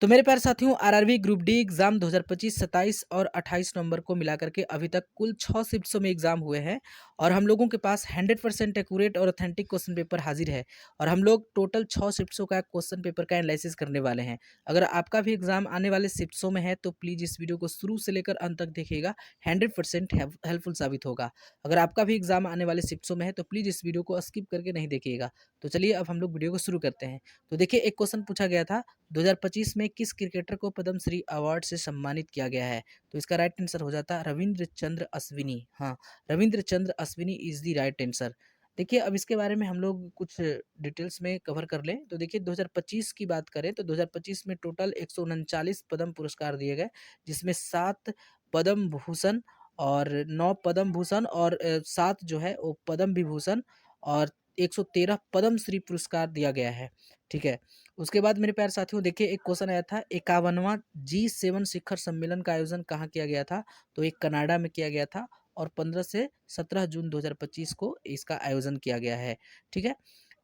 तो मेरे प्यारे साथियों, आरआरबी ग्रुप डी एग्जाम 2025, 27 और 28 नवंबर को मिलाकर के अभी तक कुल 6 शिफ्ट्सों में एग्जाम हुए हैं और हम लोगों के पास 100% एक्यूरेट और ऑथेंटिक क्वेश्चन पेपर हाजिर है और हम लोग टोटल 6 शिफ्ट्सों का क्वेश्चन पेपर का एनालिसिस करने वाले हैं। अगर आपका भी एग्जाम आने वाले शिफ्ट्सों में है तो प्लीज़ इस वीडियो को शुरू से लेकर अंत तक देखिएगा, 100% हेल्पफुल साबित होगा। अगर आपका भी एग्जाम आने वाले शिफ्ट्सों में है तो प्लीज़ इस वीडियो को स्किप करके नहीं देखिएगा। तो चलिए अब हम लोग वीडियो को शुरू करते हैं। तो देखिए, एक क्वेश्चन पूछा गया था, 2025 में किस क्रिकेटर को पद्मश्री अवार्ड से सम्मानित किया गया है? तो इसका राइट आंसर हो जाता है रविंद्र चंद्र अश्विनी। हाँ, Ravindra Chandra Ashwini is the right answer. देखिए, अब इसके बारे में हम लोग कुछ डिटेल्स में कवर कर लें। तो देखिए, 2025 की बात करें तो 2025 में टोटल 139 पद्म पुरस्कार दिए गए, जिसमें 7 पद्म भूषण और 9 पद्म भूषण और 7 जो है वो पद्म विभूषण और 113 पद्मश्री पुरस्कार दिया गया है। ठीक है। उसके बाद मेरे प्यारे साथियों, देखिए एक क्वेश्चन आया था, 51वां G7 शिखर सम्मेलन का आयोजन कहाँ किया गया था? तो एक कनाडा में किया गया था और 15 से 17 जून 2025 को इसका आयोजन किया गया है। ठीक है।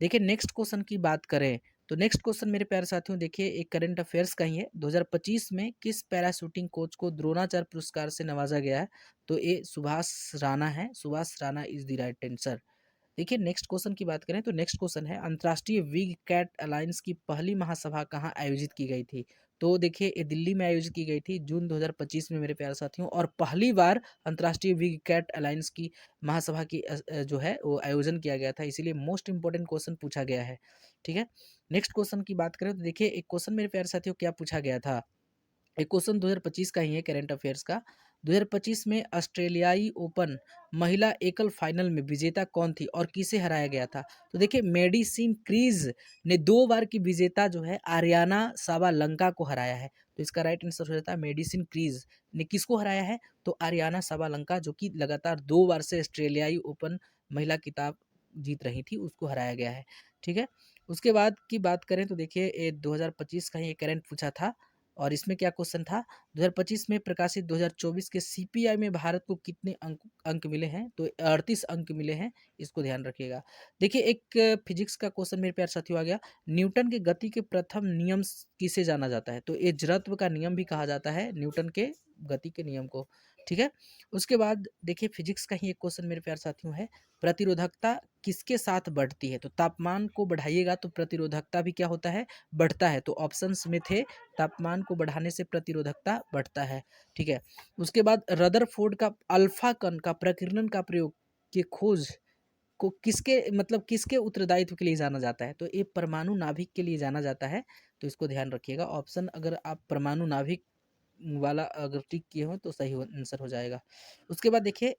देखिए, नेक्स्ट क्वेश्चन की बात करें तो नेक्स्ट क्वेश्चन मेरे प्यारे साथियों, देखिए एक करंट अफेयर्स का ही है। 2025 में किस पैरा शूटिंग कोच को द्रोणाचार्य पुरस्कार से नवाजा गया है? तो ये सुभाष राणा है। Subhash Rana is the right answer. देखिए, नेक्स्ट क्वेश्चन की बात करें तो नेक्स्ट क्वेश्चन है, अंतर्राष्ट्रीय विग कैट अलायंस की पहली महासभा कहाँ आयोजित की गई थी? तो देखिए, ये दिल्ली में आयोजित की गई थी जून 2025 में मेरे प्यारे साथियों, और पहली बार अंतर्राष्ट्रीय विग कैट अलायंस की महासभा की जो है वो आयोजन किया गया था, इसीलिए मोस्ट इंपॉर्टेंट क्वेश्चन पूछा गया है। ठीक है। नेक्स्ट क्वेश्चन की बात करें तो देखिए, एक क्वेश्चन मेरे प्यारे साथियों क्या पूछा गया था, एक क्वेश्चन 2025 का ही है, करंट अफेयर्स का। 2025 में ऑस्ट्रेलियाई ओपन महिला एकल फाइनल में विजेता कौन थी और किसे हराया गया था? तो देखिए, मेडिसिन क्रीज ने 2 बार की विजेता जो है आर्याना साबालंका को हराया है। तो इसका राइट आंसर हो जाता है मेडिसिन क्रीज ने किसको हराया है? तो आर्याना साबालंका, जो कि लगातार 2 बार से ऑस्ट्रेलियाई ओपन महिला खिताब जीत रही थी, उसको हराया गया है। ठीक है। उसके बाद की बात करें तो देखिए, 2025 का ही करंट पूछा था और इसमें क्या क्वेश्चन था, 2025 में प्रकाशित 2024 के सीपीआई में भारत को कितने अंक अंक मिले हैं? तो 38 अंक मिले हैं, इसको ध्यान रखिएगा। देखिए, एक फिजिक्स का क्वेश्चन मेरे प्यारे साथियों आ गया, न्यूटन के गति के प्रथम नियम किसे जाना जाता है? तो ये जड़त्व का नियम भी कहा जाता है न्यूटन के गति के नियम को। ठीक है। उसके बाद देखिए, फिजिक्स का ही एक क्वेश्चन मेरे प्यारे साथियों है, प्रतिरोधकता किसके साथ बढ़ती है? तो तापमान को बढ़ाइएगा तो प्रतिरोधकता भी क्या होता है? बढ़ता है। तो ऑप्शंस में थे, तापमान को बढ़ाने से प्रतिरोधकता बढ़ता है। ठीक है। उसके बाद रदरफोर्ड का अल्फा कण का प्रकीर्णन का प्रयोग की खोज को किसके मतलब किसके उत्तरदायित्व के लिए जाना जाता है? तो ये परमाणु नाभिक के लिए जाना जाता है। तो इसको ध्यान रखिएगा। ऑप्शन अगर आप परमाणु नाभिक वाला अगर टिक किए हो तो सही आंसर हो जाएगा। उसके बाद देखिए,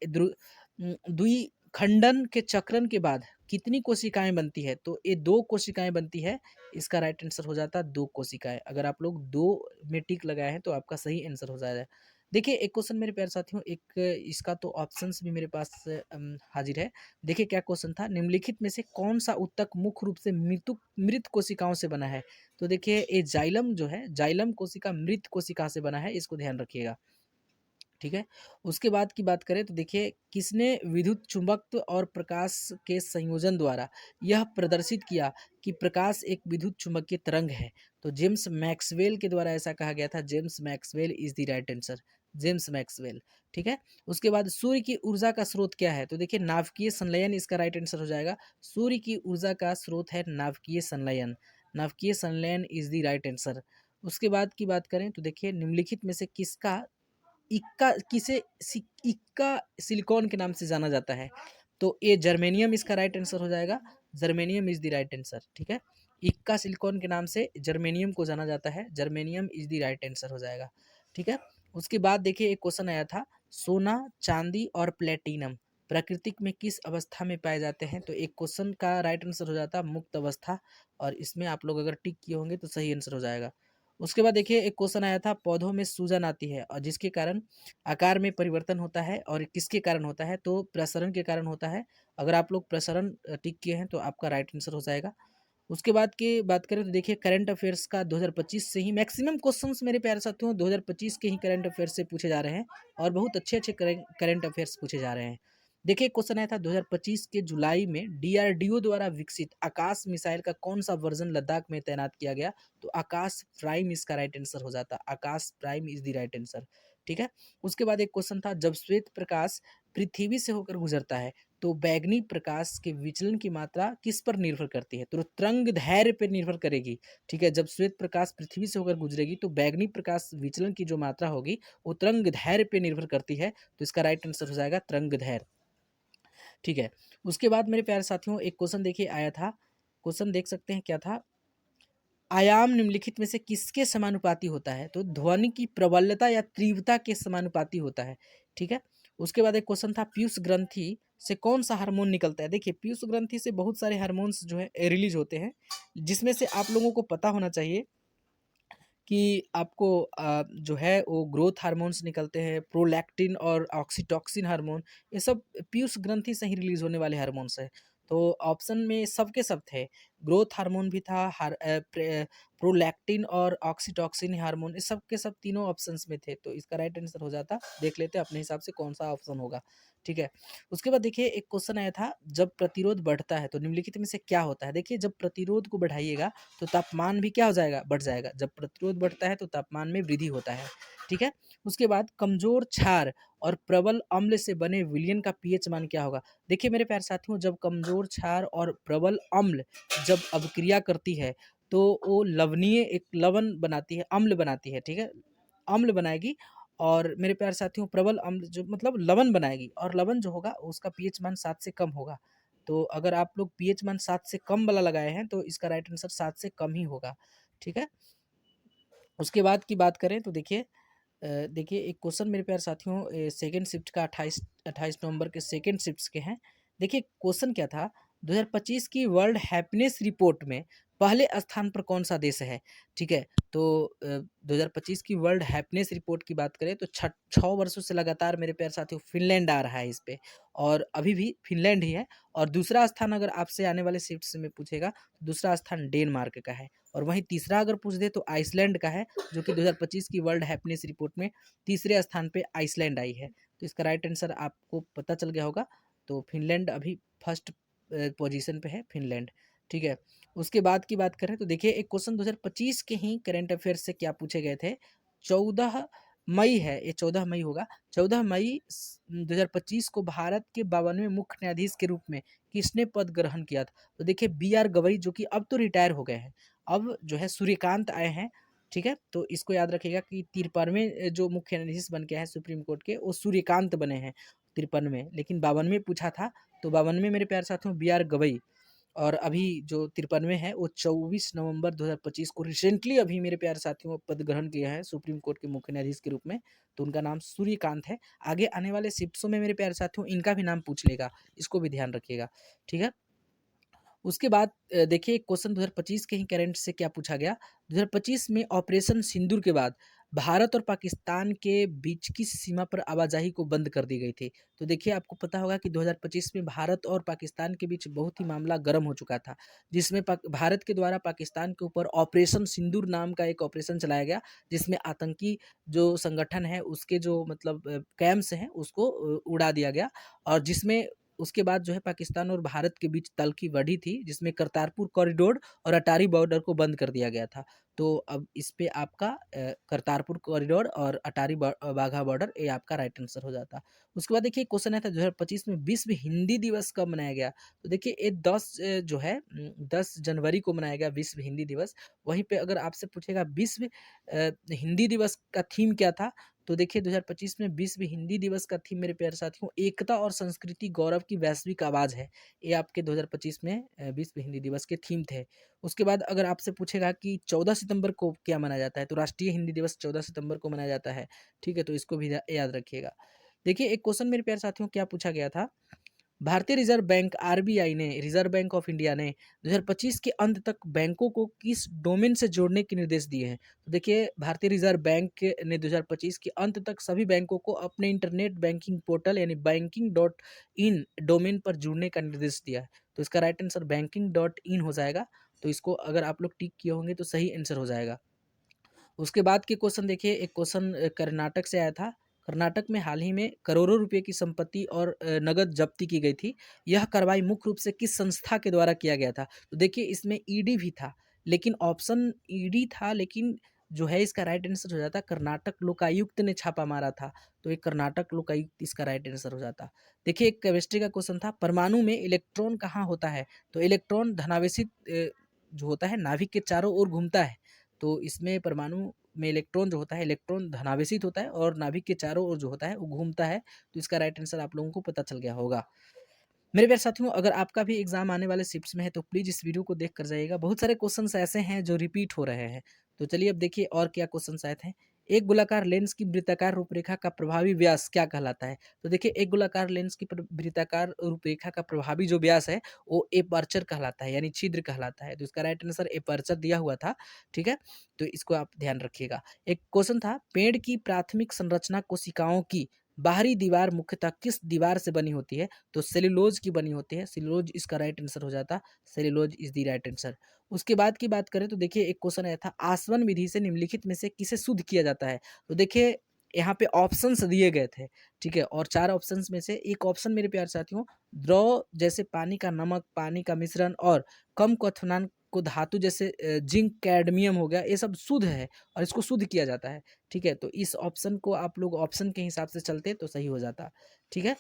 द्विखंडन के चक्रण के बाद कितनी कोशिकाएं बनती है? तो ये 2 कोशिकाएं बनती है। इसका राइट आंसर हो जाता है 2 कोशिकाएं। अगर आप लोग 2 में टिक लगाए हैं तो आपका सही आंसर हो जाएगा। देखिए, एक क्वेश्चन मेरे प्यारे साथियों, एक इसका तो ऑप्शंस भी मेरे पास हाजिर है। देखिए क्या क्वेश्चन था, निम्नलिखित में से कौन सा ऊतक मुख्य रूप से मृत कोशिकाओं से बना है? तो देखिए, ये जाइलम जो है, जाइलम कोशिका मृत कोशिका से बना है, इसको ध्यान रखिएगा। ठीक है। उसके बाद की बात करें तो देखिए, किसने विद्युत चुंबकत्व और प्रकाश के संयोजन द्वारा यह प्रदर्शित किया कि प्रकाश एक विद्युत चुंबकीय तरंग है? तो जेम्स मैक्सवेल के द्वारा ऐसा कहा गया था। James Maxwell is the right answer. James Maxwell. ठीक है। उसके बाद सूर्य की ऊर्जा का स्रोत क्या है? तो देखिए, नाभिकीय संलयन इसका राइट आंसर हो जाएगा। सूर्य की ऊर्जा का स्रोत है नाभिकीय संलयन। नाभिकीय संलयन इज द राइट आंसर। उसके बाद की बात करें तो देखिए, निम्नलिखित में से किसका इक्का किसे इक्का सिलिकॉन के नाम से जाना जाता है? तो ये जर्मेनियम इसका राइट आंसर हो जाएगा। Germanium is the right answer. ठीक है। इक्का सिलिकॉन के नाम से जर्मेनियम को जाना जाता है। Germanium is the right answer हो जाएगा। ठीक है। उसके बाद देखिए, एक क्वेश्चन आया था, सोना, चांदी और प्लेटिनम प्राकृतिक में किस अवस्था में पाए जाते हैं? तो एक क्वेश्चन का राइट आंसर हो जाता है मुक्त अवस्था, और इसमें आप लोग अगर टिक किए होंगे तो सही आंसर हो जाएगा। उसके बाद देखिए, एक क्वेश्चन आया था, पौधों में सूजन आती है और जिसके कारण आकार में परिवर्तन होता है, और किसके कारण होता है? तो प्रसरण के कारण होता है। अगर आप लोग प्रसरण टिक किए हैं तो आपका राइट आंसर हो जाएगा। उसके बाद की बात करें तो देखिए, करंट अफेयर्स का 2025 से ही मैक्सिमम क्वेश्चंस मेरे प्यारे साथियों 2025 के ही करंट अफेयर्स से पूछे जा रहे हैं और बहुत अच्छे अच्छे करंट अफेयर्स पूछे जा रहे हैं। देखिए क्वेश्चन आया था 2025 के जुलाई में डीआरडीओ द्वारा विकसित आकाश मिसाइल का कौन सा वर्जन लद्दाख में तैनात किया गया? तो आकाश प्राइम इसका राइट आंसर हो जाता। Akash Prime is the right answer. ठीक है। उसके बाद एक क्वेश्चन था, जब श्वेत प्रकाश पृथ्वी से होकर गुजरता है तो बैगनी प्रकाश के विचलन की मात्रा किस पर निर्भर करती है? तो तरंग दैर्ध्य पर निर्भर करेगी। ठीक है, जब श्वेत प्रकाश पृथ्वी से होकर गुजरेगी तो बैगनी प्रकाश विचलन की जो मात्रा होगी वो तरंग दैर्ध्य पे निर्भर करती है। तो इसका राइट आंसर हो जाएगा तरंग दैर्ध्य। ठीक है। उसके बाद मेरे प्यारे साथियों एक क्वेश्चन देखिए आया था। क्वेश्चन देख सकते हैं क्या था? आयाम निम्नलिखित में से किसके समानुपाती होता है? तो ध्वनि की प्रबलता या तीव्रता के समानुपाती होता है। ठीक है। उसके बाद एक क्वेश्चन था, पीयूष ग्रंथि से कौन सा हार्मोन निकलता है? देखिए पीयूष ग्रंथि से बहुत सारे हार्मोन्स जो है रिलीज होते हैं, जिसमें से आप लोगों को पता होना चाहिए कि आपको जो है वो ग्रोथ हार्मोन्स निकलते हैं, प्रोलैक्टिन और ऑक्सीटॉसिन हार्मोन, ये सब पीयूष ग्रंथि से ही रिलीज होने वाले हार्मोन्स हैं। तो ऑप्शन में सब के सब थे, ग्रोथ हार्मोन भी था, प्रोलैक्टिन और ऑक्सीटॉसिन हार्मोन, ये सब के सब तीनों ऑप्शंस में थे। तो इसका राइट आंसर हो जाता, देख लेते हैं अपने हिसाब से कौन सा ऑप्शन होगा। ठीक है। उसके बाद देखिए एक क्वेश्चन आया था, जब प्रतिरोध बढ़ता है तो निम्नलिखित में से क्या होता है? देखिए जब प्रतिरोध को बढ़ाइएगा तो तापमान भी क्या हो जाएगा? बढ़ जाएगा। जब प्रतिरोध बढ़ता है तो तापमान में वृद्धि होता है। ठीक है। उसके बाद कमजोर क्षार और प्रबल अम्ल से बने विलयन का पीएच मान क्या होगा? देखिए मेरे प्यारे साथियों, जब कमजोर क्षार और प्रबल अम्ल जब अभिक्रिया करती है तो वो लवणीय एक लवण बनाती है, अम्ल बनाती है। ठीक है, अम्ल बनाएगी। और मेरे प्यारे साथियों प्रबल अम्ल जो मतलब लवण बनाएगी, और लवण जो होगा उसका पीएच मान 7 से कम होगा। तो अगर आप लोग पीएच मान 7 से कम वाला लगाए हैं तो इसका राइट आंसर 7 से कम ही होगा। ठीक है। उसके बाद की बात करें तो देखिए देखिए एक क्वेश्चन मेरे प्यारे साथियों सेकंड शिफ्ट का 28 नवंबर के सेकंड शिफ्ट्स के हैं। देखिए क्वेश्चन क्या था, 2025 की वर्ल्ड हैप्पीनेस रिपोर्ट में पहले स्थान पर कौन सा देश है? ठीक है। तो 2025 की वर्ल्ड हैप्पीनेस रिपोर्ट की बात करें तो 6 वर्षों से लगातार मेरे प्यारे साथियों फिनलैंड आ रहा है इस पे, और अभी भी फिनलैंड ही है। और दूसरा स्थान अगर आपसे आने वाले शिफ्ट में पूछेगा तो दूसरा स्थान डेनमार्क का है, और वहीं तीसरा अगर पूछ दे तो आइसलैंड का है, जो कि 2025 की वर्ल्ड हैप्पीनेस रिपोर्ट में तीसरे स्थान पे आइसलैंड आई है। तो इसका राइट आंसर आपको पता चल गया होगा। तो फिनलैंड अभी फर्स्ट पोजीशन पे है, फिनलैंड। ठीक है। उसके बाद की बात करें तो देखिए एक क्वेश्चन 2025 के ही करंट अफेयर्स से क्या पूछे गए थे। 14 मई है, ये 14 मई होगा। 14 मई 2025 को भारत के 52वें मुख्य न्यायाधीश के रूप में किसने पद ग्रहण किया था? तो देखिए बी आर गवई, जो कि अब तो रिटायर हो गए हैं, अब जो है सूर्यकांत आए हैं। ठीक है। तो इसको याद रखिएगा कि 53वें जो मुख्य न्यायाधीश बन के हैं सुप्रीम कोर्ट के, वो सूर्यकांत बने हैं 53 में, लेकिन 52 पूछा था। तो 52 मेरे प्यारे साथियों बी आर गवई। और अभी जो 53 है वो 24 नवंबर 2025 को रिसेंटली अभी मेरे प्यारे साथियों पद ग्रहण किया है सुप्रीम कोर्ट के मुख्य न्यायाधीश के रूप में। तो उनका नाम सूर्यकांत है। आगे आने वाले शिफ्ट्सों में मेरे प्यारे साथियों इनका भी नाम पूछ लेगा, इसको भी ध्यान रखिएगा। ठीक है। उसके बाद देखिए क्वेश्चन 2025 के ही करंट से क्या पूछा गया। 2025 में ऑपरेशन सिंदूर के बाद भारत और पाकिस्तान के बीच किस सीमा पर आवाजाही को बंद कर दी गई थी? तो देखिए आपको पता होगा कि 2025 में भारत और पाकिस्तान के बीच बहुत ही मामला गर्म हो चुका था, जिसमें भारत के द्वारा पाकिस्तान के ऊपर ऑपरेशन सिंदूर नाम का एक ऑपरेशन चलाया गया, जिसमें आतंकी जो संगठन है उसके जो मतलब कैंप्स हैं उसको उड़ा दिया गया, और जिसमें उसके बाद जो है पाकिस्तान और भारत के बीच तल्खी बढ़ी थी, जिसमें करतारपुर कॉरिडोर और अटारी बॉर्डर को बंद कर दिया गया था। तो अब इस पे आपका करतारपुर कॉरिडोर और अटारी वाघा बॉर्डर, ये आपका राइट आंसर हो जाता। उसके बाद देखिए क्वेश्चन है था 2025 में विश्व हिंदी दिवस कब मनाया गया? तो देखिए ये 10 जनवरी को मनाया गया विश्व हिंदी दिवस। वहीं पे अगर आपसे पूछेगा विश्व हिंदी दिवस का थीम क्या था, तो देखिए 2025 में विश्व हिंदी दिवस का थीम मेरे प्यारे साथियों एकता और संस्कृति गौरव की वैश्विक आवाज है। ये आपके 2025 में विश्व हिंदी दिवस के थीम थे। उसके बाद अगर आपसे पूछेगा कि 14 सितंबर को क्या मनाया जाता है, तो राष्ट्रीय हिंदी दिवस 14 सितंबर को मनाया जाता है। ठीक है, तो इसको भी याद रखिएगा। देखिए एक क्वेश्चन मेरे प्यारे साथियों क्या पूछा गया था। भारतीय रिजर्व बैंक आरबीआई ने, रिजर्व बैंक ऑफ इंडिया ने 2025 के अंत तक बैंकों को किस डोमेन से जोड़ने के निर्देश दिए हैं? तो देखिए भारतीय रिजर्व ने 2025 के अंत तक सभी बैंकों को अपने इंटरनेट बैंकिंग पोर्टल यानी बैंकिंग डॉट इन डोमेन पर जुड़ने का निर्देश दिया है। तो इसका right answer banking dot in हो जाएगा। तो इसको अगर आप लोग टिक किए होंगे तो सही आंसर हो जाएगा। उसके बाद के क्वेश्चन देखिए एक क्वेश्चन कर्नाटक से आया था। कर्नाटक में हाल ही में करोड़ों रुपए की संपत्ति और नकद जब्ती की गई थी। यह कार्रवाई मुख्य रूप से किस संस्था के द्वारा किया गया था? तो देखिए इसमें ईडी भी था, लेकिन ऑप्शन ईडी था, लेकिन जो है इसका राइट आंसर हो जाता कर्नाटक लोकायुक्त ने छापा मारा था। तो ये कर्नाटक लोकायुक्त इसका राइट आंसर हो जाता। देखिए एक केमिस्ट्री का क्वेश्चन था, परमाणु में इलेक्ट्रॉन कहाँ होता है? तो इलेक्ट्रॉन धनावेशित जो होता है नाभिक के चारों ओर घूमता है। तो इसमें परमाणु में इलेक्ट्रॉन जो होता है, इलेक्ट्रॉन धनावेशित होता है और नाभिक के चारों ओर जो होता है वो घूमता है। तो इसका राइट आंसर आप लोगों को पता चल गया होगा। मेरे प्यारे साथियों, अगर आपका भी एग्जाम आने वाले शिफ्ट्स में है तो प्लीज़ इस वीडियो को देख कर जाइएगा। बहुत सारे क्वेश्चंस ऐसे हैं जो रिपीट हो रहे हैं। तो चलिए अब देखिए और क्या क्वेश्चंस आए थे। एक गोलाकार लेंस की वृत्ताकार रूपरेखा का प्रभावी व्यास क्या कहलाता है? तो देखिए एक गोलाकार लेंस की वृत्ताकार रूपरेखा का प्रभावी जो व्यास है वो एपर्चर कहलाता है, यानी छिद्र कहलाता है। तो इसका राइट आंसर एपर्चर दिया हुआ था। ठीक है, तो इसको आप ध्यान रखिएगा। एक क्वेश्चन था, पेड़ की प्राथमिक संरचना कोशिकाओं की बाहरी दीवार मुख्यतः किस दीवार से बनी होती है? तो सेल्यूलोज की बनी होती है। सेल्यूलोज इसका राइट आंसर हो जाता। Cellulose is the right answer. उसके बाद की बात करें तो देखिए एक क्वेश्चन आया था, आसवन विधि से निम्नलिखित में से किसे शुद्ध किया जाता है? तो देखिए यहाँ पे ऑप्शंस दिए गए थे। ठीक है, और 4 ऑप्शंस में से एक ऑप्शन मेरे प्यारे साथियों, द्रव जैसे पानी का नमक, पानी का मिश्रण और कम क्वथनांक को धातु जैसे जिंक, कैडमियम हो गया, ये सब शुद्ध है और इसको शुद्ध किया जाता है। ठीक है, तो इस ऑप्शन को आप लोग ऑप्शन के हिसाब से चलते तो सही हो जाता। ठीक है,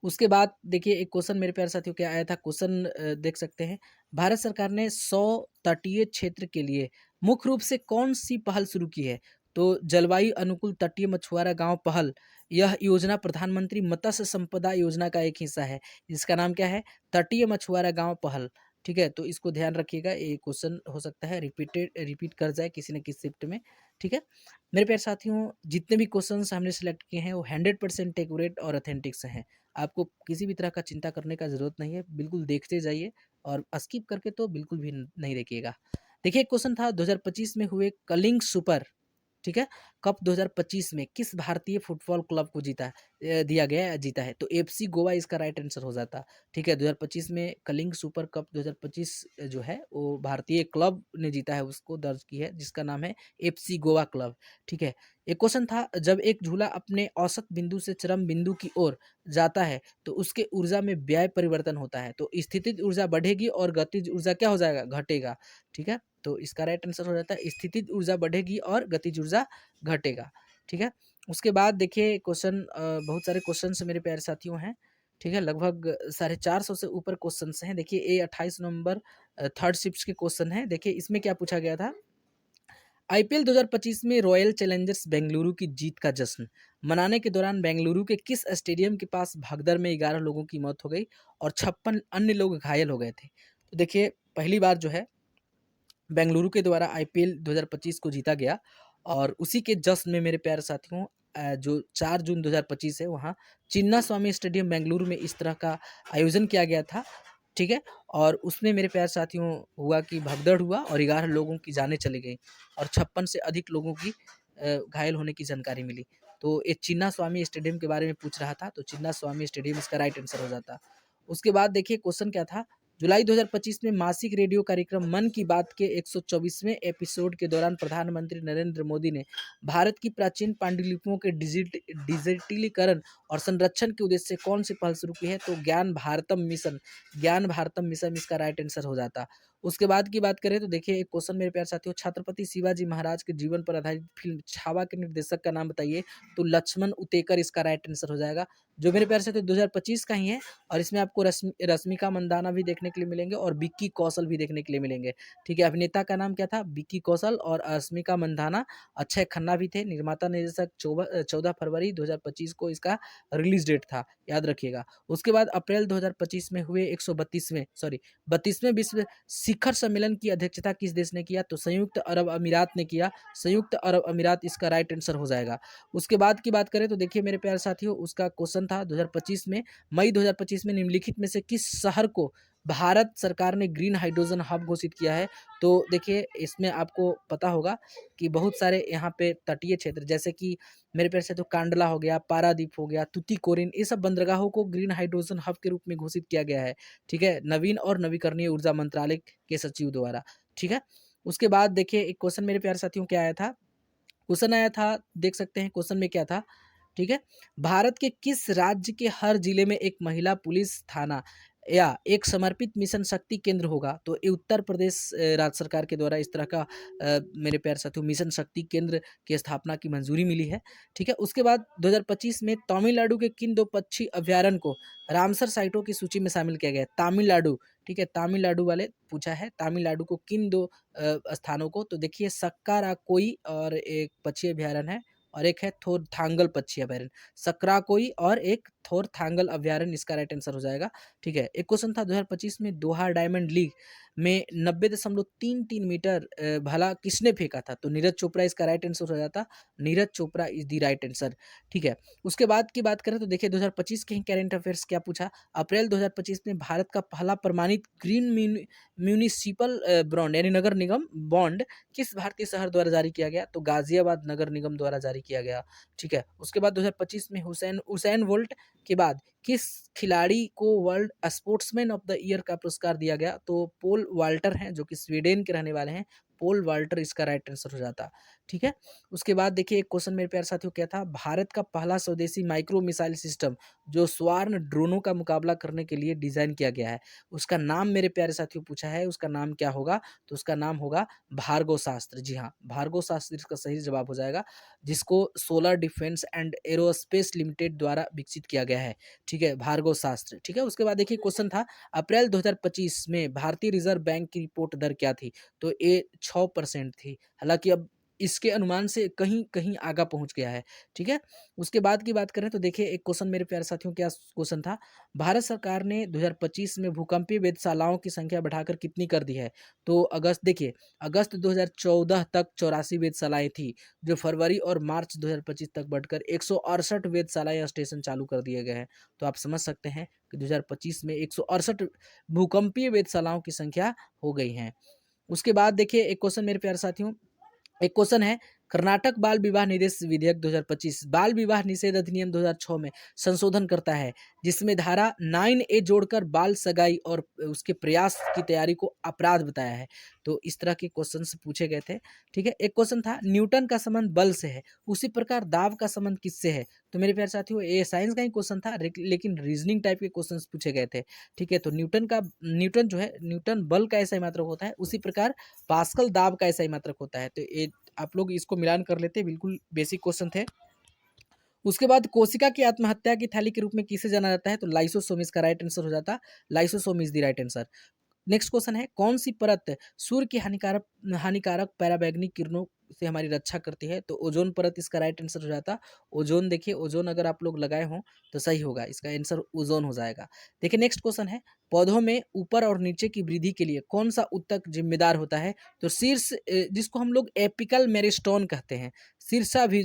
उसके बाद देखिए एक क्वेश्चन मेरे प्यारे साथियों क्या आया था, क्वेश्चन देख सकते हैं। भारत सरकार ने 100 तटीय क्षेत्र के लिए मुख्य रूप से कौन सी पहल शुरू की है? तो जलवायु अनुकूल तटीय मछुआरा गांव पहल। यह योजना प्रधानमंत्री मत्स्य संपदा योजना का एक हिस्सा है। इसका नाम क्या है? तटीय मछुआरा गांव पहल। ठीक है, तो इसको ध्यान रखिएगा, ये क्वेश्चन हो सकता है रिपीट कर जाए किसी न किसी शिफ्ट में। ठीक है, मेरे प्यारे साथियों, जितने भी क्वेश्चन हमने सेलेक्ट किए हैं वो 100% एक्यूरेट और ऑथेंटिक से हैं। आपको किसी भी तरह का चिंता करने का ज़रूरत नहीं है, बिल्कुल देखते जाइए और स्किप करके तो बिल्कुल भी नहीं देखिएगा। देखिए एक क्वेश्चन था, 2025 में हुए कलिंग सुपर, ठीक है, कप 2025 में किस भारतीय फुटबॉल क्लब को जीता है? तो एफसी गोवा इसका राइट आंसर हो जाता। ठीक है, 2025 में कलिंग सुपर कप 2025 जो है वो भारतीय क्लब ने जीता है, उसको दर्ज की है, जिसका नाम है एफसी गोवा क्लब। ठीक है, एक क्वेश्चन था, जब एक झूला अपने औसत बिंदु से चरम बिंदु की ओर जाता है तो उसके ऊर्जा में व्यय परिवर्तन होता है। तो स्थितिज ऊर्जा बढ़ेगी और गतिज ऊर्जा क्या हो जाएगा? घटेगा। ठीक है, तो इसका राइट आंसर हो जाता है स्थितिज ऊर्जा बढ़ेगी और गतिज ऊर्जा घटेगा। ठीक है, उसके बाद देखिए क्वेश्चन, बहुत सारे क्वेश्चंस मेरे प्यारे साथियों हैं। ठीक है, लगभग 450 से ऊपर क्वेश्चंस हैं। देखिए ये 28 नवंबर थर्ड शिफ्ट के क्वेश्चन हैं। देखिए इसमें क्या पूछा गया था, आईपीएल 2025 में रॉयल चैलेंजर्स बेंगलुरु की जीत का जश्न मनाने के दौरान बेंगलुरु के किस स्टेडियम के पास भगदड़ में 11 लोगों की मौत हो गई और 56 अन्य लोग घायल हो गए थे? तो देखिए पहली बार जो है बेंगलुरु के द्वारा आईपीएल 2025 को जीता गया और उसी के जश्न में मेरे प्यारे साथियों, जो 4 जून 2025 है वहाँ चिन्ना स्वामी स्टेडियम बेंगलुरु में इस तरह का आयोजन किया गया था। ठीक है, और उसमें मेरे प्यारे साथियों हुआ कि भगदड़ हुआ और 11 लोगों की जानें चली गई और 56 से अधिक लोगों की घायल होने की जानकारी मिली। तो ये चिन्ना स्वामी स्टेडियम के बारे में पूछ रहा था, तो चिन्ना स्वामी स्टेडियम इसका राइट आंसर हो जाता। उसके बाद देखिए क्वेश्चन क्या था, जुलाई 2025 में मासिक रेडियो कार्यक्रम मन की बात के 124वें एपिसोड के दौरान प्रधानमंत्री नरेंद्र मोदी ने भारत की प्राचीन पांडुलिपियों के डिजिटलीकरण और संरक्षण के उद्देश्य से कौन सी पहल शुरू की है? तो ज्ञान भारतम मिशन। ज्ञान भारतम मिशन इसका राइट आंसर हो जाता। उसके बाद की बात करें तो देखिए एक क्वेश्चन मेरे प्यारे साथियों, छत्रपति शिवाजी महाराज के जीवन पर आधारित फिल्म छावा के निर्देशक का नाम बताइए? तो लक्ष्मण उतेकर इसका राइट आंसर हो जाएगा, जो मेरे प्यारे साथियों 2025 का ही है। और इसमें आपको रश्मिका मंदाना भी देखने के लिए मिलेंगे और विक्की कौशल भी देखने के लिए मिलेंगे। ठीक है, अभिनेता का नाम क्या था? विक्की कौशल और रश्मिका मंदाना। अक्षय खन्ना भी थे। निर्माता निर्देशक 14 फरवरी 2025 को इसका रिलीज डेट था, याद रखिएगा। उसके बाद अप्रैल 2025 में हुए 32वें विश्व शिखर सम्मेलन की अध्यक्षता किस देश ने किया? तो संयुक्त अरब अमीरात ने किया। संयुक्त अरब अमीरात इसका राइट आंसर हो जाएगा। उसके बाद की बात करें तो देखिए मेरे प्यारे साथियों, उसका क्वेश्चन था 2025 में, मई 2025 में निम्नलिखित में से किस शहर को भारत सरकार ने ग्रीन हाइड्रोजन हब घोषित किया है? तो देखिए इसमें आपको पता होगा कि बहुत सारे यहाँ पे तटीय क्षेत्र जैसे कि मेरे प्यारे साथियों कांडला हो गया, पारादीप हो गया, तुतीकोरिन, ये सब बंदरगाहों को ग्रीन हाइड्रोजन हब के रूप में घोषित किया गया है। ठीक है, नवीन और नवीकरणीय ऊर्जा मंत्रालय के सचिव द्वारा। ठीक है, उसके बाद देखिए एक क्वेश्चन मेरे प्यारे साथियों क्या आया था, क्वेश्चन आया था, देख सकते हैं क्वेश्चन में क्या था, ठीक है? भारत के किस राज्य के हर जिले में एक महिला पुलिस थाना या एक समर्पित मिशन शक्ति केंद्र होगा? तो ये उत्तर प्रदेश राज्य सरकार के द्वारा इस तरह का मेरे प्यारे साथियों मिशन शक्ति केंद्र की स्थापना की मंजूरी मिली है, ठीक है? उसके बाद 2025 में तमिलनाडु के किन 2 पक्षी अभयारण्य को रामसर साइटों की सूची में शामिल किया गया है? तमिलनाडु, ठीक है? तमिलनाडु वाले पूछा है, तमिलनाडु को किन 2 स्थानों को? तो देखिए सक्काराकोई और एक पक्षी अभयारण्य है और एक है थोरथांगल पक्षी अभयारण्य। सक्राकोई और एक थोरथांगल अभयारण्य इसका राइट आंसर हो जाएगा, ठीक है। एक क्वेश्चन था 2025 में दोहा डायमंड लीग में 90.33 मीटर भाला किसने फेंका था? तो नीरज चोपड़ा इसका राइट आंसर हो जाता। Neeraj Chopra is the right answer, ठीक है। उसके बाद की बात करें तो देखिए 2025 के ही करंट अफेयर्स क्या पूछा। अप्रैल 2025 में भारत का पहला प्रमाणित ग्रीन म्यूनिसिपल बॉन्ड यानी नगर निगम बॉन्ड किस भारतीय शहर द्वारा जारी किया गया? तो गाजियाबाद नगर निगम द्वारा जारी किया गया, ठीक है। उसके बाद 2025 में हुसैन बोल्ट के बाद किस खिलाड़ी को world sportsman of the year का पुरस्कार दिया गया? तो पोल वाल्टर हैं जो कि स्वीडन के रहने वाले हैं। पोल वाल्टर इसका राइट आंसर हो जाता, ठीक है। उसके बाद देखिए एक क्वेश्चन मेरे प्यारे साथियों क्या था, भारत का पहला स्वदेशी माइक्रो मिसाइल सिस्टम जो स्वार्म ड्रोनों का मुकाबला करने के लिए डिजाइन किया गया है, उसका नाम मेरे प्यारे साथियों पूछा है, उसका नाम क्या होगा? तो उसका नाम होगा भार्गव शास्त्र। जी हाँ, भार्गव शास्त्र इसका सही जवाब हो जाएगा, जिसको solar defence and aerospace limited द्वारा विकसित किया गया है, ठीक है, भार्गव शास्त्र, ठीक है। उसके बाद देखिए क्वेश्चन था अप्रैल 2025 में भारतीय रिजर्व बैंक की रिपोर्ट दर क्या थी? तो ये 6% थी। हालांकि अब इसके अनुमान से कहीं कहीं आगा पहुंच गया है, ठीक है। उसके बाद की बात करें तो देखिए एक क्वेश्चन मेरे प्यारे साथियों क्या क्वेश्चन था, भारत सरकार ने 2025 में भूकंपीय वेधशालाओं की संख्या बढ़ाकर कितनी कर दी है? तो अगस्त देखिए, अगस्त 2014 तक 84 वेधशालाएं थी, जो फरवरी और मार्च 2025 तक बढ़कर 168 वेधशालाएं या स्टेशन चालू कर दिए गए हैं। तो आप समझ सकते हैं कि 2025 में 168 भूकंपीय वेधशालाओं की संख्या हो गई है। उसके बाद देखिए एक क्वेश्चन मेरे प्यारे साथियों, एक क्वेश्चन है, कर्नाटक बाल विवाह निषेध विधेयक 2025 बाल विवाह निषेध अधिनियम 2006 में संशोधन करता है, जिसमें धारा 9A जोड़कर बाल सगाई और उसके प्रयास की तैयारी को अपराध बताया है। तो इस तरह के क्वेश्चंस पूछे गए थे, ठीक है। एक क्वेश्चन था, न्यूटन का संबंध बल से है, उसी प्रकार दाब का संबंध किससे है? तो मेरे प्यारे साथियों ये साइंस का ही क्वेश्चन था, लेकिन रीजनिंग टाइप के क्वेश्चन पूछे गए थे, ठीक है। तो न्यूटन जो है, न्यूटन बल का ऐसा ही मात्रक होता है, उसी प्रकार पास्कल दाब का ऐसा ही मात्रक होता है। तो ये आप लोग इसको मिलान कर लेते, बिल्कुल बेसिक क्वेश्चन थे। उसके बाद कोशिका की आत्महत्या की थैली के रूप में किसे जाना जाता है? तो लाइसोसोम इसका राइट आंसर हो जाता। Lysosome is the right answer. Next question है, कौन सी परत सूर्य की हानिकारक हानिकारक पराबैंगनी किरणों से हमारी रक्षा करती है? तो ओजोन परत इसका राइट आंसर हो जाता। ओजोन देखिए, ओजोन अगर आप लोग लगाए हों तो सही होगा, इसका आंसर ओजोन हो जाएगा। देखिए नेक्स्ट क्वेश्चन है, पौधों में ऊपर और नीचे की वृद्धि के लिए कौन सा ऊतक जिम्मेदार होता है? तो शीर्ष जिसको हम लोग एपिकल मेरिस्टोन कहते हैं, शीर्षा भी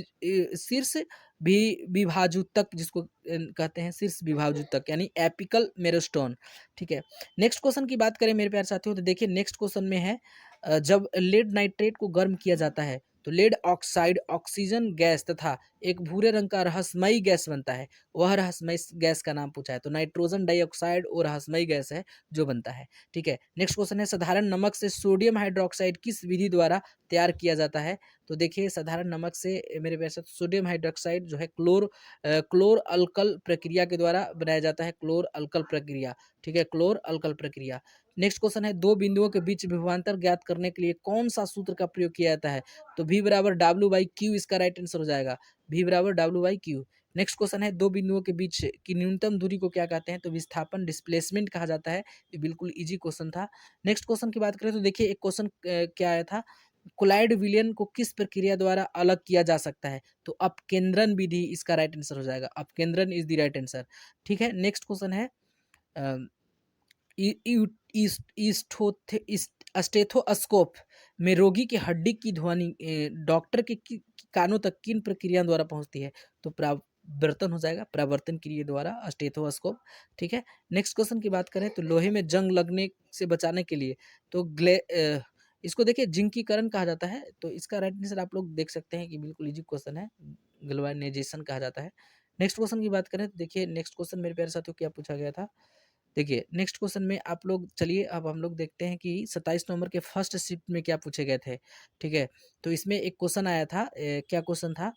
शीर्ष भी विभाजूतक जिसको कहते हैं, शीर्ष विभाजूतक यानी एपिकल मेरिस्टोन, ठीक है। नेक्स्ट क्वेश्चन की बात करें मेरे प्यारे साथियों तो देखिए नेक्स्ट क्वेश्चन में है, जब लेड नाइट्रेट को गर्म किया जाता है तो लेड ऑक्साइड ऑक्सीजन गैस तथा एक भूरे रंग का रहस्यमयी गैस बनता है, वह रहस्यमयी गैस का नाम पूछा है। तो नाइट्रोजन डाइऑक्साइड और रहस्यमयी गैस है जो बनता है, ठीक है। नेक्स्ट क्वेश्चन है, साधारण नमक से सोडियम हाइड्रोक्साइड किस विधि द्वारा तैयार किया जाता है? तो देखिए साधारण नमक से मेरे प्यारे साथ सोडियम हाइड्रोक्साइड जो है क्लोर अल्कल प्रक्रिया के द्वारा बनाया जाता है, क्लोर अल्कल प्रक्रिया, ठीक है, क्लोर अल्कल प्रक्रिया। नेक्स्ट क्वेश्चन है, दो बिंदुओं के बीच विभवांतर ज्ञात करने के लिए कौन सा सूत्र का प्रयोग किया जाता है? तो V बराबर W/Q इसका राइट आंसर हो जाएगा, V बराबर W/Q। नेक्स्ट क्वेश्चन है, दो बिंदुओं के बीच की न्यूनतम दूरी को क्या कहते हैं? तो विस्थापन डिस्प्लेसमेंट कहा जाता है। ये बिल्कुल इजी क्वेश्चन था। नेक्स्ट क्वेश्चन की बात करें तो देखिए एक क्वेश्चन क्या आया था, कोलाइड विलयन को किस प्रक्रिया द्वारा अलग किया जा सकता है? तो अपकेंद्रन विधि इसका राइट आंसर हो जाएगा, अपकेंद्रन इज द राइट आंसर, ठीक है। नेक्स्ट क्वेश्चन है, स्टेथोस्कोप में रोगी की हड्डी की ध्वनि डॉक्टर के कानों तक किन प्रक्रिया द्वारा पहुंचती है? तो प्रावर्तन हो जाएगा, प्रावर्तन क्रिया द्वारा स्टेथोस्कोप, ठीक है। नेक्स्ट क्वेश्चन की बात करें तो लोहे में जंग लगने से बचाने के लिए तो इसको देखिए जिंकीकरण कहा जाता है। तो इसका राइट आंसर आप लोग देख सकते हैं कि बिल्कुल इजी क्वेश्चन है, गैल्वेनाइजेशन कहा जाता है। नेक्स्ट क्वेश्चन की बात करें तो देखिए नेक्स्ट क्वेश्चन मेरे प्यारे साथियों क्या पूछा गया था, देखिए, नेक्स्ट क्वेश्चन में आप लोग चलिए अब हम लोग देखते हैं कि 27 नवंबर के फर्स्ट शिफ्ट में क्या पूछे गए थे, ठीक है? तो इसमें एक क्वेश्चन आया था क्या क्वेश्चन था?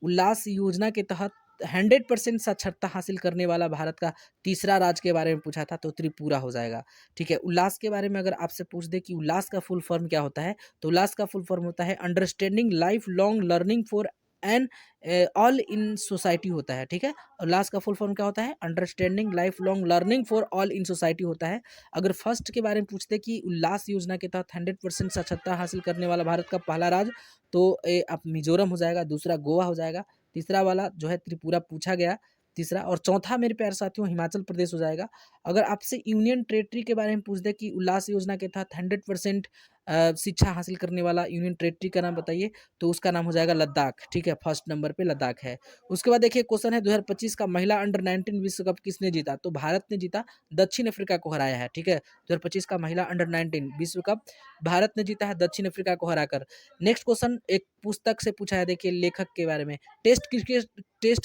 उल्लास योजना के तहत 100% साक्षरता हासिल करने वाला भारत का तीसरा राज्य के बारे में पूछा था, तो त्रिपुरा हो जाएगा, ठीक है? उल्लास के बारे में अगर आपसे पूछ दे कि उल्लास का फुल फॉर्म क्या होता है, तो उल्लास का फुल फॉर्म होता है understanding life long learning for an all in society होता है, ठीक है? उल्लास का फुल फॉर्म क्या होता है? Understanding life long learning for all in society होता है। अगर फर्स्ट के बारे में पूछते कि उल्लास योजना के तहत 100% साक्षरता हासिल करने वाला भारत का पहला राज्य, तो आप मिजोरम हो जाएगा, दूसरा गोवा हो जाएगा, तीसरा वाला जो है त्रिपुरा पूछा गया, तीसरा और चौथा मेरे प्यारे साथियों हिमाचल प्रदेश हो जाएगा। अगर आपसे यूनियन टेरिटरी के बारे में पूछ दे कि उल्लास योजना के तहत 100% शिक्षा हासिल करने वाला यूनियन टेरिटरी का नाम बताइए, तो उसका नाम हो जाएगा लद्दाख, ठीक है? फर्स्ट नंबर पे लद्दाख है। उसके बाद देखिए क्वेश्चन है 2025 का महिला अंडर 19 विश्व कप किसने जीता? तो भारत ने जीता, दक्षिण अफ्रीका को हराया है, ठीक है? 2025 का महिला अंडर 19 विश्व कप भारत ने जीता है दक्षिण अफ्रीका को हराकर। नेक्स्ट क्वेश्चन एक पुस्तक से पूछा है, देखिए लेखक के बारे में। टेस्ट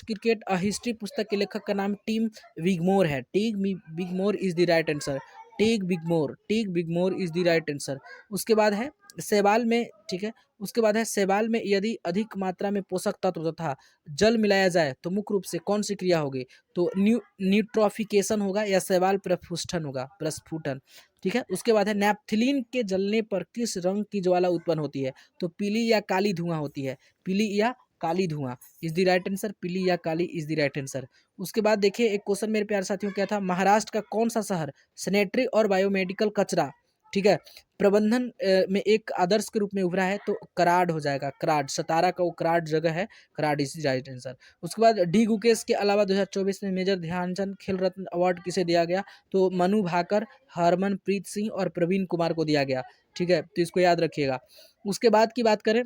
क्रिकेट अ हिस्ट्री पुस्तक के लेखक का नाम टिम विगमोर है। Tim Wigmore is the right answer. Tim Wigmore is the right answer. उसके बाद है शैवाल में, ठीक है? उसके बाद है शैवाल में यदि अधिक मात्रा में पोषक तत्व तथा जल मिलाया जाए तो मुख्य रूप से कौन सी क्रिया होगी? तो न्यूट्रॉफिकेशन होगा या शैवाल प्रस्फुटन होगा, प्रस्फुटन, ठीक है? उसके बाद है नैप्थलीन के जलने पर किस रंग की ज्वाला उत्पन्न होती है? तो पीली या काली धुआं होती है, पीली या काली धुआं इज द राइट आंसर। पीली या काली इज द राइट आंसर। उसके बाद देखिए एक क्वेश्चन मेरे प्यारे साथियों क्या था? महाराष्ट्र का कौन सा शहर सैनिटरी और बायोमेडिकल कचरा, ठीक है, प्रबंधन में एक आदर्श के रूप में उभरा है? तो कराड हो जाएगा, कराड, सतारा का वो कराड जगह है, Karad is the right answer. उसके बाद डी गुकेश के अलावा 2024 में मेजर ध्यानचंद खेल रत्न अवार्ड किसे दिया गया? तो मनु भाकर, हरमनप्रीत सिंह और प्रवीण कुमार को दिया गया, ठीक है? तो इसको याद रखिएगा। उसके बाद की बात करें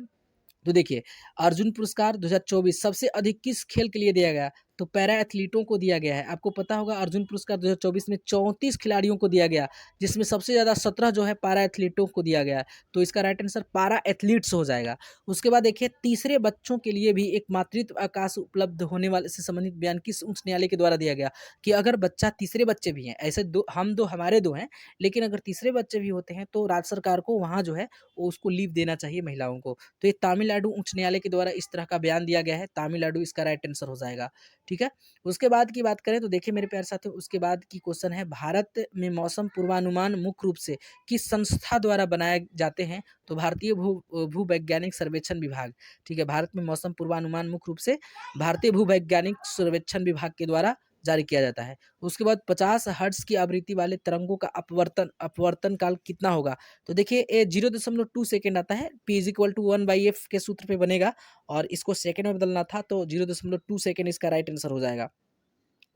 तो देखिए अर्जुन पुरस्कार 2024 सबसे अधिक किस खेल के लिए दिया गया? तो पैरा एथलीटों को दिया गया है। आपको पता होगा अर्जुन पुरस्कार 2024 में 34 खिलाड़ियों को दिया गया, जिसमें सबसे ज़्यादा 17 जो है पैरा एथलीटों को दिया गया है। तो इसका राइट आंसर पैरा एथलीट्स हो जाएगा। उसके बाद देखिए तीसरे बच्चों के लिए भी एक मातृत्व अवकाश उपलब्ध होने वाले से संबंधित बयान किस उच्च न्यायालय के द्वारा दिया गया? कि अगर बच्चा तीसरे बच्चे भी हैं, ऐसे दो हम दो हमारे दो हैं, लेकिन अगर तीसरे बच्चे भी होते हैं तो राज्य सरकार को वहाँ जो है वो उसको लीव देना चाहिए महिलाओं को। तो ये तमिलनाडु उच्च न्यायालय के द्वारा इस तरह का बयान दिया गया है, तमिलनाडु इसका राइट आंसर हो जाएगा, ठीक है? उसके बाद की बात करें तो देखिए मेरे प्यारे साथियों उसके बाद की क्वेश्चन है भारत में मौसम पूर्वानुमान मुख्य रूप से किस संस्था द्वारा बनाए जाते हैं? तो भारतीय भूवैज्ञानिक सर्वेक्षण विभाग, ठीक है? भारत में मौसम पूर्वानुमान मुख्य रूप से भारतीय भूवैज्ञानिक सर्वेक्षण विभाग के द्वारा जारी किया जाता है। उसके बाद 50 हर्ट्ज की आवृत्ति वाले तरंगों का अपवर्तन काल कितना होगा? तो देखिए ये 0.2 सेकंड आता है, p is equal to 1/f के सूत्र पे बनेगा और इसको सेकंड में बदलना था तो 0.2 सेकंड इसका राइट आंसर हो जाएगा।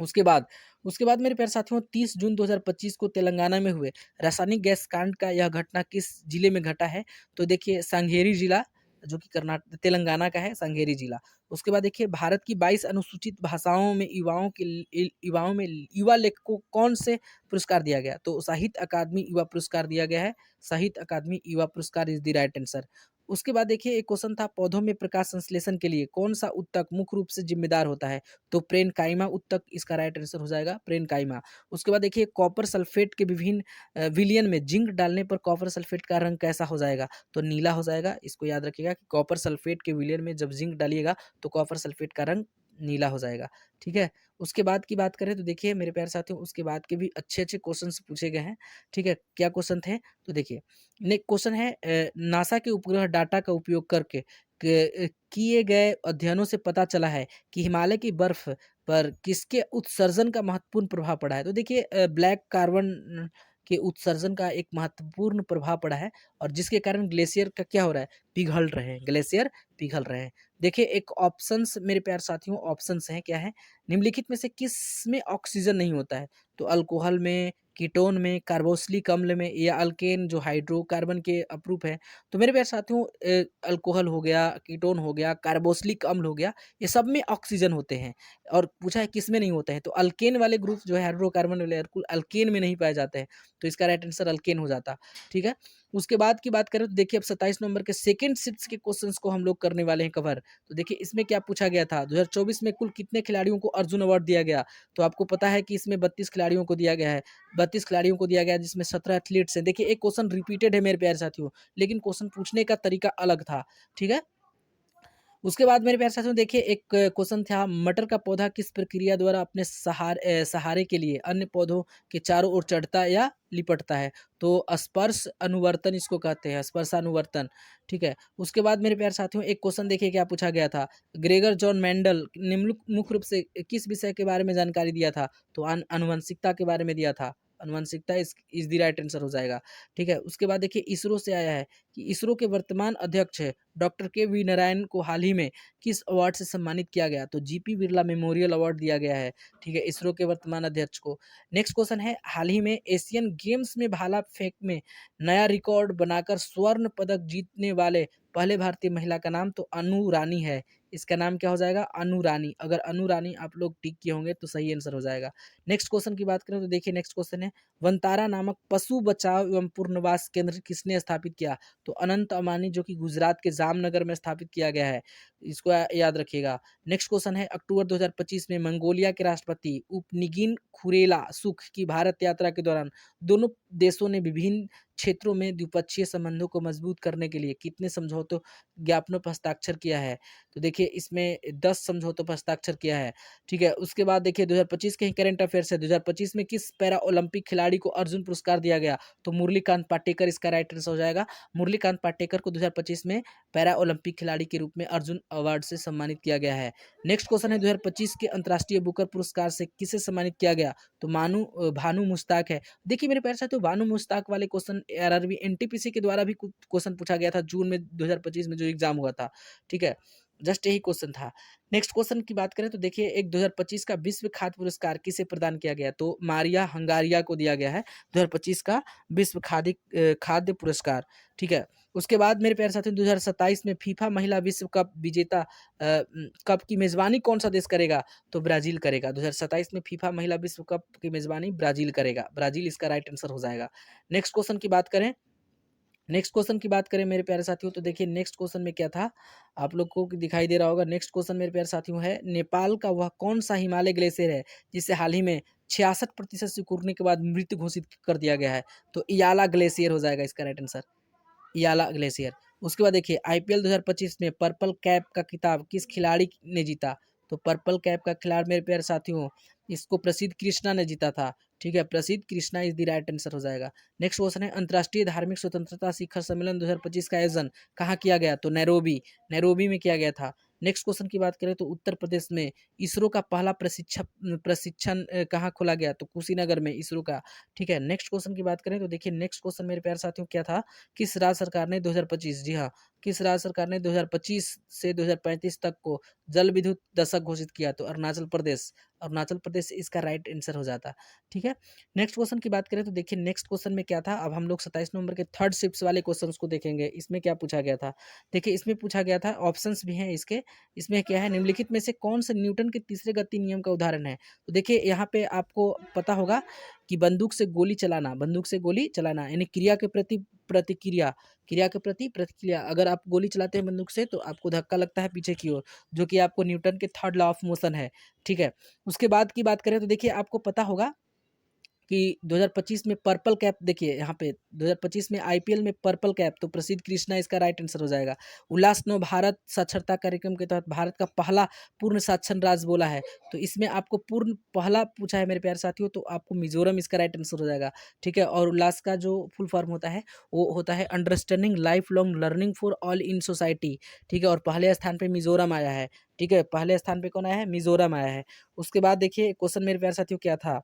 उसके बाद मेरे प्यारे साथियों 30 जून 2025 को तेलंगाना में हुए रासायनिक गैस कांड का यह घटना किस जिले में घटा है? तो देखिए संगेरी जिला, जो कि कर्नाटक तेलंगाना का है, संगेरी जिला। उसके बाद देखिए भारत की 22 अनुसूचित भाषाओं में युवाओं में युवा लेखकों को कौन से पुरस्कार दिया गया? तो साहित्य अकादमी युवा पुरस्कार दिया गया है, साहित्य अकादमी युवा पुरस्कार इज द राइट आंसर। उसके बाद देखिए एक क्वेश्चन था पौधों में प्रकाश संश्लेषण के लिए कौन सा उत्तक मुख्य रूप से जिम्मेदार होता है? तो प्रेनकाइमा उत्तक इसका राइट आंसर हो जाएगा, प्रेनकाइमा। उसके बाद देखिए कॉपर सल्फेट के विभिन्न विलयन में जिंक डालने पर कॉपर सल्फेट का रंग कैसा हो जाएगा? तो नीला हो जाएगा। इसको याद रखिएगा कि कॉपर सल्फेट के विलयन में जब जिंक डालिएगा तो कॉपर सल्फेट का रंग नीला हो जाएगा, ठीक है? उसके बाद की बात करें तो देखिए मेरे प्यारे साथियों उसके बाद के भी अच्छे-अच्छे क्वेश्चंस पूछे गए हैं, ठीक है? क्या क्वेश्चन थे? तो देखिए नेक्स्ट क्वेश्चन है नासा के उपग्रह डाटा का उपयोग करके किए गए अध्ययनों से पता चला है कि हिमालय की बर्फ पर किसके उत्सर्जन का महत्वपूर्ण प्रभाव पड़ा है? तो देखिए ब्लैक कार्बन के उत्सर्जन का एक महत्वपूर्ण प्रभाव पड़ा है और जिसके कारण ग्लेशियर का क्या हो रहा है? पिघल रहे हैं, ग्लेशियर पिघल रहे हैं। देखिए एक ऑप्शंस मेरे प्यारे साथियों ऑप्शंस हैं, क्या है? निम्नलिखित में से किसमें ऑक्सीजन नहीं होता है? तो अल्कोहल में, कीटोन में, कार्बोक्सिलिक अम्ल में या अल्केन जो हाइड्रोकार्बन के अपरूप है। तो मेरे प्यारे साथियों अल्कोहल हो गया, कीटोन हो गया, कार्बोक्सिलिक अम्ल हो गया, ये सब में ऑक्सीजन होते हैं और पूछा है किसमें नहीं होते हैं? तो अल्केन वाले ग्रुप जो है हाइड्रोकार्बन वाले अल्केन में नहीं पाए जाते हैं, तो इसका राइट आंसर अल्केन हो जाता, ठीक है? उसके बाद की बात करें तो देखिए अब 27 नवंबर के सेकंड शिफ्ट्स के क्वेश्चंस को हम लोग करने वाले हैं कवर। तो देखिए इसमें क्या पूछा गया था, 2024 में कुल कितने खिलाड़ियों को अर्जुन अवार्ड दिया गया? तो आपको पता है कि इसमें 32 खिलाड़ियों को दिया गया है। 32 खिलाड़ियों को दिया गया है जिसमें 17 एथलीट्स हैं। देखिए एक क्वेश्चन रिपीटेड है मेरे प्यारे साथियों, लेकिन क्वेश्चन पूछने का तरीका अलग था, ठीक है? उसके बाद मेरे प्यारे साथियों देखिए एक क्वेश्चन था, मटर का पौधा किस प्रक्रिया द्वारा अपने सहारे के लिए अन्य पौधों के चारों ओर चढ़ता या लिपटता है? तो स्पर्श अनुवर्तन इसको कहते हैं, स्पर्शानुवर्तन, ठीक है? उसके बाद मेरे प्यारे साथियों एक क्वेश्चन देखिए क्या पूछा गया था, ग्रेगर जॉन मेंडल निम्नलिखित मुख्य रूप से किस विषय के बारे में जानकारी दिया था? तो आनुवंशिकता के बारे में दिया था। आनुवंशिकता इज द राइट आंसर हो जाएगा, ठीक है? उसके बाद देखिए इसरो से आया है कि इसरो के वर्तमान अध्यक्ष है डॉक्टर के वी नारायण को हाल ही में किस अवार्ड से सम्मानित किया गया? तो जीपी बिरला मेमोरियल अवार्ड दिया गया है, ठीक है, इसरो के वर्तमान अध्यक्ष को। नेक्स्ट क्वेश्चन है, हाल ही में एशियन गेम्स में भाला फेंक में नया रिकॉर्ड बनाकर स्वर्ण पदक जीतने वाले पहले भारतीय महिला का नाम तो अनु रानी है। इसका नाम क्या हो जाएगा? अनु रानी। अगर अनु रानी आप लोग टिक किए होंगे तो सही आंसर हो जाएगा। नेक्स्ट क्वेश्चन की बात करें तो देखिए नेक्स्ट क्वेश्चन है, वनतारा नामक पशु बचाव एवं पुनर्वास केंद्र किसने स्थापित किया? तो अनंत अमानी, जो कि गुजरात के जामनगर में स्थापित किया गया है, इसको याद रखिएगा। नेक्स्ट क्वेश्चन है, अक्टूबर 2025 में मंगोलिया के राष्ट्रपति उपनिगिन खुरेला सुख की भारत यात्रा के दौरान दोनों देशों ने विभिन्न क्षेत्रों में द्विपक्षीय संबंधों को मजबूत करने के लिए कितने समझौतों ज्ञापनों पर हस्ताक्षर किया है? तो देखिए इसमें 10 समझौतों पर हस्ताक्षर किया है, ठीक है? उसके बाद देखिए 2025 के ही करंट अफेयर्स है, 2025 में किस पैरा ओलंपिक खिलाड़ी को अर्जुन पुरस्कार दिया गया? तो मुरलीकांत पाटेकर इसका राइट आंसर हो जाएगा। मुरलीकांत पाटेकर को 2025 में पैरा ओलंपिक खिलाड़ी के रूप में अर्जुन अवार्ड से सम्मानित किया गया है। नेक्स्ट क्वेश्चन है, 2025 के अंतर्राष्ट्रीय बुकर पुरस्कार से किसे सम्मानित किया गया? तो भानु मुश्ताक है। देखिए मेरे प्यारे साथियों, भानु मुश्ताक वाले क्वेश्चन आरआरबी एनटीपीसी के द्वारा भी कुछ क्वेश्चन पूछा गया था जून में 2025 में जो एग्जाम हुआ था, ठीक है? जस्ट यही क्वेश्चन था। नेक्स्ट क्वेश्चन की बात करें तो देखिए एक 2025 का विश्व खाद्य पुरस्कार किसे प्रदान किया गया? तो मारिया हंगारिया को दिया गया है 2025 का विश्व खाद्य पुरस्कार, ठीक है? उसके बाद मेरे प्यारे साथियों 2027 में फीफा महिला विश्व कप विजेता कप की मेजबानी कौन सा देश करेगा? तो ब्राजील करेगा। 2027 में फीफा महिला विश्व कप की मेजबानी ब्राजील करेगा। ब्राजील इसका राइट आंसर हो जाएगा। नेक्स्ट क्वेश्चन की बात करें मेरे प्यारे साथियों तो देखिए नेक्स्ट क्वेश्चन में क्या था, आप लोग को दिखाई दे रहा होगा। नेक्स्ट क्वेश्चन मेरे प्यारे साथियों है, नेपाल का वह कौन सा हिमालय ग्लेशियर है जिसे हाल ही में 66% सिकुड़ने के बाद मृत घोषित कर दिया गया है? तो इयाला ग्लेशियर हो जाएगा इसका राइट आंसर, इयाला ग्लेशियर। उसके बाद देखिए आईपीएल 2025 में पर्पल कैप का खिताब किस खिलाड़ी ने जीता? तो पर्पल कैप का खिलाड़ी मेरे प्यारे साथियों इसको प्रसिद्ध कृष्णा ने जीता था, ठीक है? प्रसिद्ध Krishna is the right answer हो जाएगा। नेक्स्ट क्वेश्चन है, अंतर्राष्ट्रीय धार्मिक स्वतंत्रता शिखर सम्मेलन 2025 का आयोजन कहाँ किया गया? तो नैरोबी, नैरोबी में किया गया था। नेक्स्ट क्वेश्चन की बात करें तो उत्तर प्रदेश में इसरो का पहला प्रशिक्षण कहाँ खोला गया? तो कुशीनगर में इसरो का, ठीक है? नेक्स्ट क्वेश्चन की बात करें तो देखिए नेक्स्ट क्वेश्चन मेरे प्यारे साथियों क्या था, किस राज्य सरकार ने 2025, जी हाँ, किस राज्य सरकार ने 2025 से 2035 तक को जल विद्युत दशक घोषित किया? तो अरुणाचल प्रदेश, अरुणाचल प्रदेश इसका राइट आंसर हो जाता, ठीक है? नेक्स्ट क्वेश्चन की बात करें तो देखिए नेक्स्ट क्वेश्चन में क्या था, अब हम लोग 27 नवंबर के थर्ड शिफ्ट्स वाले क्वेश्चंस को देखेंगे। इसमें क्या पूछा गया था, देखिए इसमें पूछा गया था, ऑप्शंस भी हैं इसके, इसमें क्या है, निम्नलिखित में से कौन से न्यूटन के तीसरे गति नियम का उदाहरण है? तो देखिए यहाँ पे आपको पता होगा कि बंदूक से गोली चलाना यानी क्रिया के प्रति प्रतिक्रिया, क्रिया के प्रति प्रतिक्रिया। अगर आप गोली चलाते हैं बंदूक से तो आपको धक्का लगता है पीछे की ओर, जो कि आपको न्यूटन के थर्ड लॉ ऑफ मोशन है, ठीक है? उसके बाद की बात करें तो देखिए आपको पता होगा कि 2025 में पर्पल कैप, देखिए यहाँ पे 2025 में आईपीएल में पर्पल कैप तो प्रसिद्ध कृष्णा इसका राइट आंसर हो जाएगा। उल्लास नव भारत साक्षरता कार्यक्रम के तहत भारत का पहला पूर्ण साक्षर राज्य बोला है, तो इसमें आपको पूर्ण पहला पूछा है मेरे प्यारे साथियों, तो आपको मिजोरम इसका राइट आंसर हो जाएगा, ठीक है? और उल्लास का जो फुल फॉर्म होता है वो होता है understanding life long learning for all in society, ठीक है? और पहले स्थान पे मिजोरम आया है, ठीक है? पहले स्थान पे कौन आया है? मिजोरम आया है। उसके बाद देखिए क्वेश्चन मेरे प्यारे साथियों क्या था,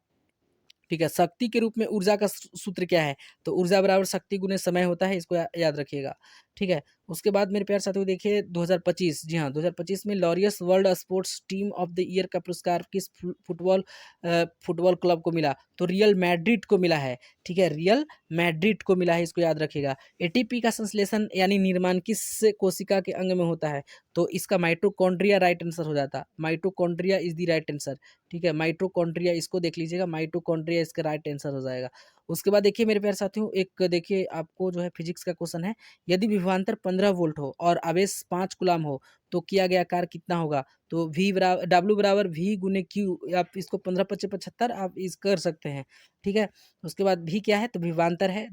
ठीक है? शक्ति के रूप में ऊर्जा का सूत्र क्या है? तो ऊर्जा बराबर शक्ति गुने समय होता है, इसको याद रखिएगा, ठीक है? उसके बाद मेरे प्यारे साथियों देखिए 2025, जी हाँ, 2025 में Laureus world sports team of the year का पुरस्कार किस फुटबॉल क्लब को मिला? तो रियल मैड्रिड को मिला है, ठीक है? रियल मैड्रिड को मिला है, इसको याद रखिएगा। एटीपी का संश्लेषण यानी निर्माण किस कोशिका के अंग में होता है? तो इसका माइटोकॉन्ड्रिया राइट आंसर हो जाता, mitochondria is the right answer, ठीक है? माइटोकॉन्ड्रिया इसको देख लीजिएगा, माइटोकॉन्ड्रिया इसका राइट आंसर हो जाएगा। उसके बाद देखिए मेरे प्यारे साथियों, एक देखिए आपको जो है फिजिक्स का क्वेश्चन है, यदि विभवांतर 15 वोल्ट हो और आवेश 5 कूलम हो, तो किया गया कार्य कितना होगा? तो डब्ल्यू बराबर वी गुने क्यू, आप इसको 15 पच्चे 75 आप इस कर सकते हैं, ठीक है। उसके बाद भी क्या है, तो विभवांतर है,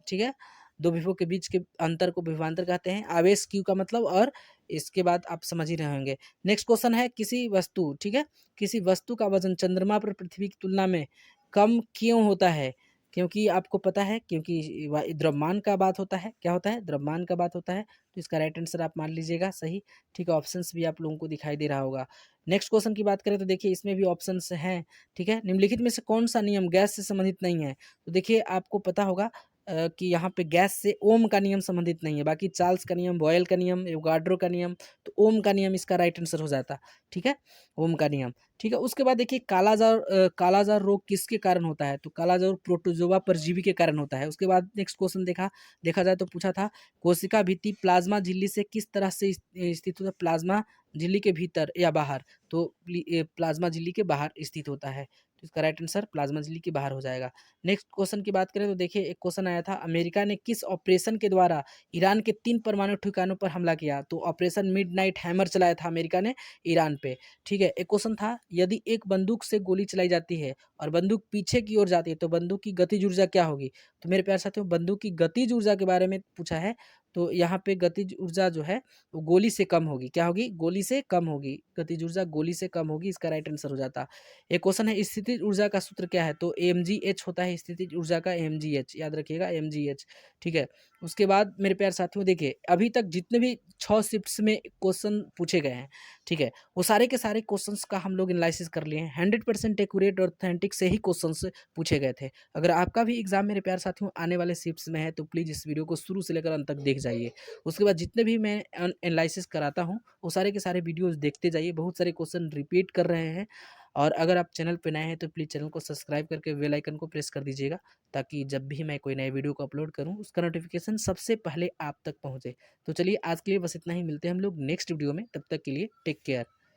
ठीक है, दो विभवों के बीच के अंतर को विभवांतर कहते हैं, आवेश क्यू का मतलब, और इसके बाद आप समझ ही रहे होंगे। नेक्स्ट क्वेश्चन है, किसी वस्तु, ठीक है, किसी वस्तु का वजन चंद्रमा पर पृथ्वी की तुलना में कम क्यों होता है? क्योंकि आपको पता है, क्योंकि द्रव्यमान का बात होता है, क्या होता है, द्रव्यमान का बात होता है। तो इसका राइट आंसर आप मान लीजिएगा सही, ठीक है। ऑप्शंस भी आप लोगों को दिखाई दे रहा होगा। नेक्स्ट क्वेश्चन की बात करें तो देखिए इसमें भी ऑप्शंस हैं, ठीक है। निम्नलिखित में से कौन सा नियम गैस से संबंधित नहीं है? तो देखिए आपको पता होगा कि यहाँ पे गैस से ओम का नियम संबंधित नहीं है, बाकी चार्ल्स का नियम, बॉयल का नियम, एवोगाड्रो का नियम, तो ओम का नियम इसका राइट आंसर हो जाता, ठीक है, ओम का नियम, ठीक है। उसके बाद देखिए कालाजार रोग किसके कारण होता है? तो कालाजार रोग प्रोटोजोआ परजीवी के कारण होता है। उसके बाद नेक्स्ट क्वेश्चन देखा जाए तो पूछा था, कोशिका भित्ति प्लाज्मा झिल्ली से किस तरह से स्थित होता है? प्लाज्मा झिल्ली के भीतर या बाहर? तो प्लाज्मा झिल्ली के बाहर स्थित होता है, तो इसका राइट आंसर प्लाज्मा झिल्ली के बाहर हो जाएगा। नेक्स्ट क्वेश्चन की बात करें तो देखिए एक क्वेश्चन आया था, अमेरिका ने किस ऑपरेशन के द्वारा ईरान के 3 परमाणु ठिकानों पर हमला किया? तो ऑपरेशन मिडनाइट हैमर चलाया था अमेरिका ने ईरान पे, ठीक है। एक क्वेश्चन था, यदि एक बंदूक से गोली चलाई जाती है और बंदूक पीछे की ओर जाती है, तो बंदूक की गतिज ऊर्जा क्या होगी? तो मेरे प्यारे साथियों, बंदूक की गतिज ऊर्जा के बारे में पूछा है, तो यहाँ पे गतिज ऊर्जा जो है वो गोली से कम होगी, क्या होगी? गोली से कम होगी, गतिज ऊर्जा गोली से कम होगी, इसका राइट आंसर हो जाता। एक क्वेश्चन है, स्थितिज ऊर्जा का सूत्र क्या है? तो mgh होता है स्थितिज ऊर्जा का, mgh याद रखिएगा, mgh, ठीक है। उसके बाद मेरे प्यारे साथियों देखिए, अभी तक जितने भी 6 शिफ्ट्स में क्वेश्चन पूछे गए हैं, ठीक है, वो सारे के सारे क्वेश्चंस का हम लोग एनालिसिस कर लिए हैं। 100% एक्यूरेट और ऑथेंटिक से ही क्वेश्चंस पूछे गए थे। अगर आपका भी एग्जाम मेरे प्यारे साथियों आने वाले शिफ्ट्स में है, तो प्लीज़ इस वीडियो को शुरू से लेकर अंत तक देख जाइए। उसके बाद जितने भी मैं एनालिसिस कराता हूँ, वो सारे के सारे वीडियोज़ देखते जाइए। बहुत सारे क्वेश्चन रिपीट कर रहे हैं, और अगर आप चैनल पे नए हैं तो प्लीज़ चैनल को सब्सक्राइब करके बेल आइकन को प्रेस कर दीजिएगा, ताकि जब भी मैं कोई नए वीडियो को अपलोड करूँ, उसका नोटिफिकेशन सबसे पहले आप तक पहुँचे। तो चलिए आज के लिए बस इतना ही, मिलते हैं हम लोग नेक्स्ट वीडियो में, तब तक के लिए टेक केयर।